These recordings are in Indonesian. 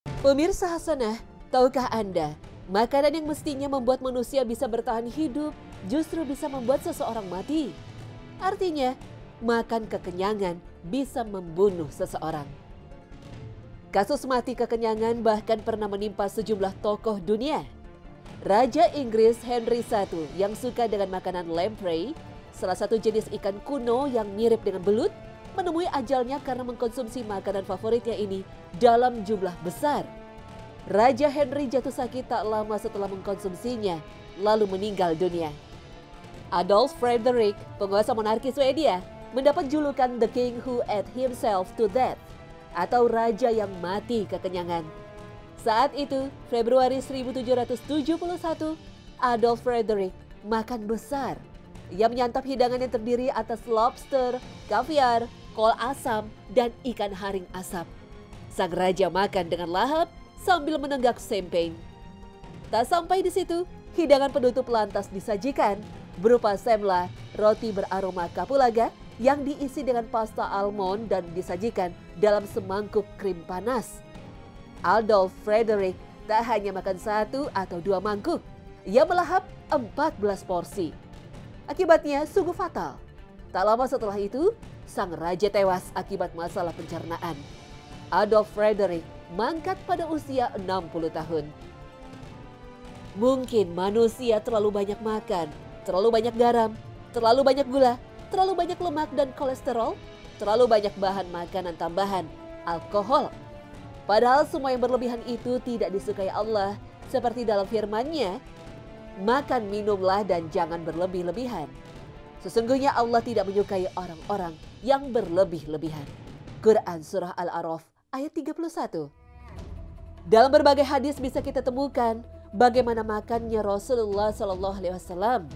Pemirsa Hasanah, tahukah Anda, makanan yang mestinya membuat manusia bisa bertahan hidup justru bisa membuat seseorang mati? Artinya, makan kekenyangan bisa membunuh seseorang. Kasus mati kekenyangan bahkan pernah menimpa sejumlah tokoh dunia. Raja Inggris Henry I yang suka dengan makanan lamprey, salah satu jenis ikan kuno yang mirip dengan belut, menemui ajalnya karena mengkonsumsi makanan favoritnya ini dalam jumlah besar. Raja Henry jatuh sakit tak lama setelah mengkonsumsinya, lalu meninggal dunia. Adolf Fredrik, penguasa monarki Swedia, mendapat julukan The King Who Ate Himself to Death, atau raja yang mati kekenyangan. Saat itu, Februari 1771, Adolf Fredrik makan besar. Ia menyantap hidangan yang terdiri atas lobster, kaviar, kol asam, dan ikan haring asap. Sang raja makan dengan lahap sambil menenggak champagne. Tak sampai di situ, hidangan penutup lantas disajikan berupa semla, roti beraroma kapulaga yang diisi dengan pasta almond dan disajikan dalam semangkuk krim panas. Adolf Fredrik tak hanya makan 1 atau 2 mangkuk, ia melahap 14 porsi. Akibatnya sungguh fatal. Tak lama setelah itu, sang raja tewas akibat masalah pencernaan. Adolf Fredrik mangkat pada usia 60 tahun. Mungkin manusia terlalu banyak makan, terlalu banyak garam, terlalu banyak gula, terlalu banyak lemak dan kolesterol, terlalu banyak bahan makanan tambahan, alkohol. Padahal semua yang berlebihan itu tidak disukai Allah, seperti dalam firman-Nya, makan minumlah dan jangan berlebih-lebihan. Sesungguhnya Allah tidak menyukai orang-orang yang berlebih-lebihan. Quran Surah Al-A'raf ayat 31. Dalam berbagai hadis bisa kita temukan bagaimana makannya Rasulullah SAW.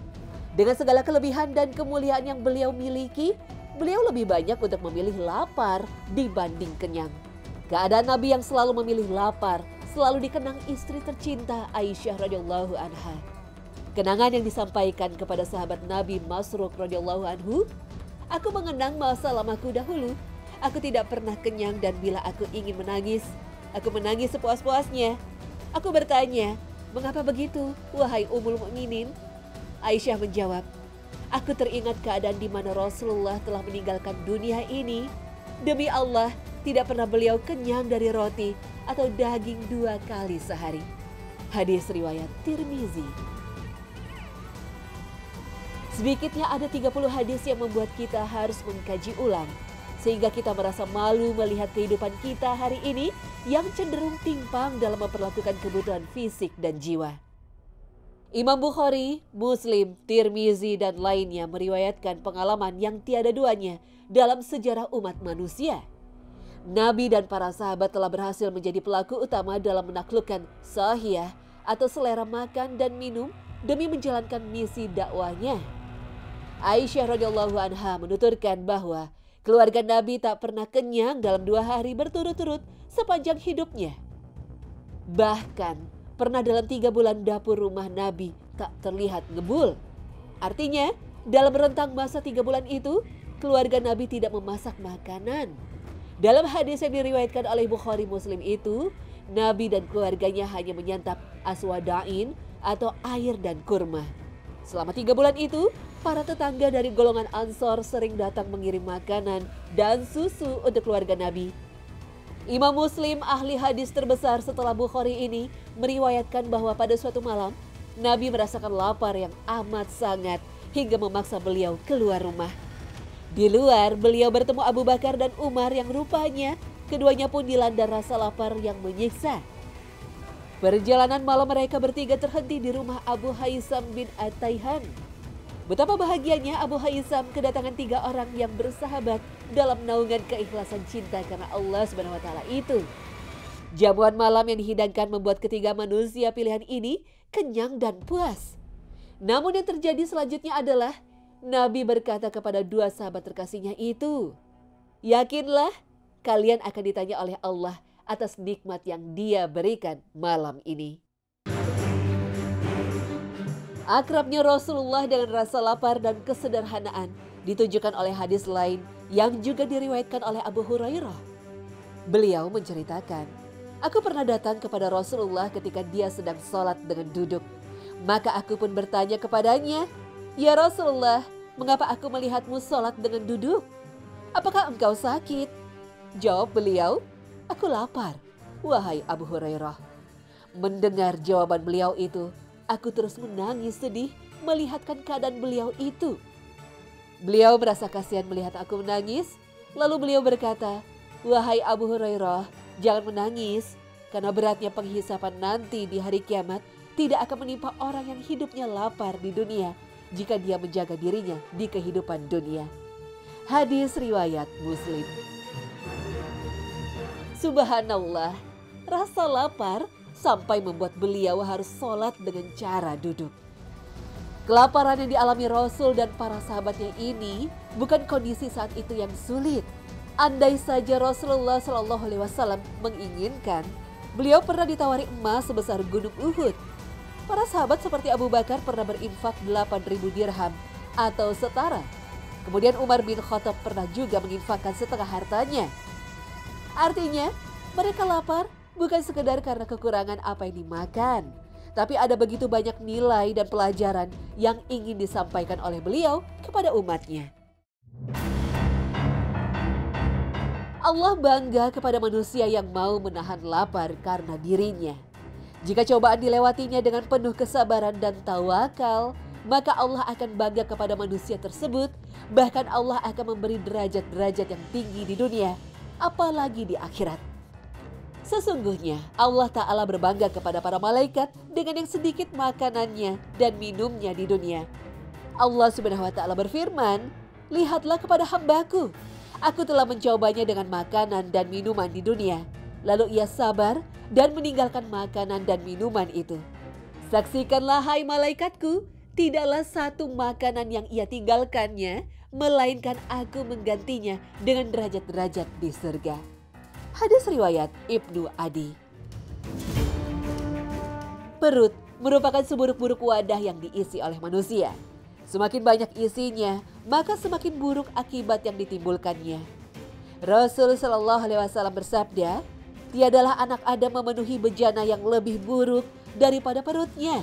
Dengan segala kelebihan dan kemuliaan yang beliau miliki, beliau lebih banyak untuk memilih lapar dibanding kenyang. Keadaan Nabi yang selalu memilih lapar selalu dikenang istri tercinta Aisyah radhiyallahu anha. Kenangan yang disampaikan kepada sahabat Nabi Masruq radhiyallahu anhu, "Aku mengenang masa lamaku dahulu. Aku tidak pernah kenyang dan bila aku ingin menangis, aku menangis sepuas-puasnya. Aku bertanya, mengapa begitu, wahai Ummul Mukminin?" Aisyah menjawab, "Aku teringat keadaan di mana Rasulullah telah meninggalkan dunia ini. Demi Allah, tidak pernah beliau kenyang dari roti atau daging 2 kali sehari." Hadis riwayat Tirmizi. Sedikitnya ada 30 hadis yang membuat kita harus mengkaji ulang, sehingga kita merasa malu melihat kehidupan kita hari ini yang cenderung timpang dalam memperlakukan kebutuhan fisik dan jiwa. Imam Bukhari, Muslim, Tirmizi, dan lainnya meriwayatkan pengalaman yang tiada duanya dalam sejarah umat manusia. Nabi dan para sahabat telah berhasil menjadi pelaku utama dalam menaklukkan sahiyah atau selera makan dan minum demi menjalankan misi dakwahnya. Aisyah radhiyallahu anha menuturkan bahwa keluarga Nabi tak pernah kenyang dalam 2 hari berturut-turut sepanjang hidupnya. Bahkan pernah dalam 3 bulan dapur rumah Nabi tak terlihat ngebul. Artinya dalam rentang masa 3 bulan itu keluarga Nabi tidak memasak makanan. Dalam hadis yang diriwayatkan oleh Bukhari Muslim itu, Nabi dan keluarganya hanya menyantap aswadain atau air dan kurma. Selama 3 bulan itu, para tetangga dari golongan Ansor sering datang mengirim makanan dan susu untuk keluarga Nabi. Imam Muslim, ahli hadis terbesar setelah Bukhari ini, meriwayatkan bahwa pada suatu malam, Nabi merasakan lapar yang amat sangat hingga memaksa beliau keluar rumah. Di luar, beliau bertemu Abu Bakar dan Umar yang rupanya keduanya pun dilanda rasa lapar yang menyiksa. Perjalanan malam mereka bertiga terhenti di rumah Abu Haisam bin At-Taihan. Betapa bahagianya Abu Haisam kedatangan 3 orang yang bersahabat dalam naungan keikhlasan cinta karena Allah SWT itu. Jamuan malam yang dihidangkan membuat ketiga manusia pilihan ini kenyang dan puas. Namun yang terjadi selanjutnya adalah Nabi berkata kepada 2 sahabat terkasihnya itu, "Yakinlah kalian akan ditanya oleh Allah atas nikmat yang Dia berikan malam ini." Akrabnya Rasulullah dengan rasa lapar dan kesederhanaan ditunjukkan oleh hadis lain yang juga diriwayatkan oleh Abu Hurairah. Beliau menceritakan, Aku pernah datang kepada Rasulullah ketika dia sedang sholat dengan duduk. Maka aku pun bertanya kepadanya, "Ya Rasulullah, mengapa aku melihatmu sholat dengan duduk? Apakah engkau sakit?" Jawab beliau, "Aku lapar, wahai Abu Hurairah." Mendengar jawaban beliau itu, aku terus menangis sedih melihatkan keadaan beliau itu. Beliau merasa kasihan melihat aku menangis, lalu beliau berkata, "Wahai Abu Hurairah, jangan menangis, karena beratnya penghisapan nanti di hari kiamat tidak akan menimpa orang yang hidupnya lapar di dunia jika dia menjaga dirinya di kehidupan dunia." Hadis riwayat Muslim. Subhanallah, rasa lapar sampai membuat beliau harus sholat dengan cara duduk. Kelaparan yang dialami Rasul dan para sahabatnya ini bukan kondisi saat itu yang sulit. Andai saja Rasulullah SAW menginginkan, beliau pernah ditawari emas sebesar gunung Uhud. Para sahabat seperti Abu Bakar pernah berinfak 8.000 dirham atau setara. Kemudian Umar bin Khattab pernah juga menginfakkan setengah hartanya. Artinya, mereka lapar bukan sekedar karena kekurangan apa yang dimakan, tapi ada begitu banyak nilai dan pelajaran yang ingin disampaikan oleh beliau kepada umatnya. Allah bangga kepada manusia yang mau menahan lapar karena dirinya. Jika cobaan dilewatinya dengan penuh kesabaran dan tawakal, maka Allah akan bangga kepada manusia tersebut. Bahkan Allah akan memberi derajat-derajat yang tinggi di dunia, apalagi di akhirat. Sesungguhnya Allah Ta'ala berbangga kepada para malaikat dengan yang sedikit makanannya dan minumnya di dunia. Allah Subhanahu wa Ta'ala berfirman, "Lihatlah kepada hambaku, aku telah mencobanya dengan makanan dan minuman di dunia. Lalu ia sabar dan meninggalkan makanan dan minuman itu. Saksikanlah hai malaikatku, tidaklah satu makanan yang ia tinggalkannya, melainkan aku menggantinya dengan derajat-derajat di surga." Hadis riwayat Ibnu Adi. Perut merupakan seburuk-buruk wadah yang diisi oleh manusia. Semakin banyak isinya, maka semakin buruk akibat yang ditimbulkannya. Rasul Shallallahu Alaihi Wasallam bersabda, "Tiadalah anak Adam memenuhi bejana yang lebih buruk daripada perutnya.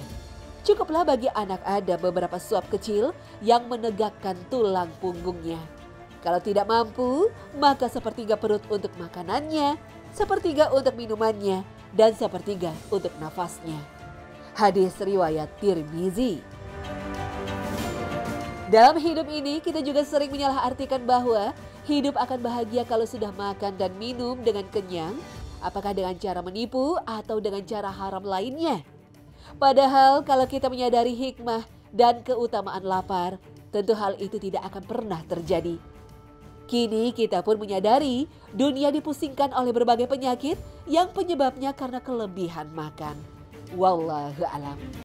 Cukuplah bagi anak Adam beberapa suap kecil yang menegakkan tulang punggungnya. Kalau tidak mampu, maka sepertiga perut untuk makanannya, sepertiga untuk minumannya, dan sepertiga untuk nafasnya." Hadis riwayat Tirmizi. Dalam hidup ini kita juga sering menyalahartikan bahwa hidup akan bahagia kalau sudah makan dan minum dengan kenyang, apakah dengan cara menipu atau dengan cara haram lainnya. Padahal kalau kita menyadari hikmah dan keutamaan lapar, tentu hal itu tidak akan pernah terjadi. Kini kita pun menyadari dunia dipusingkan oleh berbagai penyakit yang penyebabnya karena kelebihan makan. Wallahu a'lam.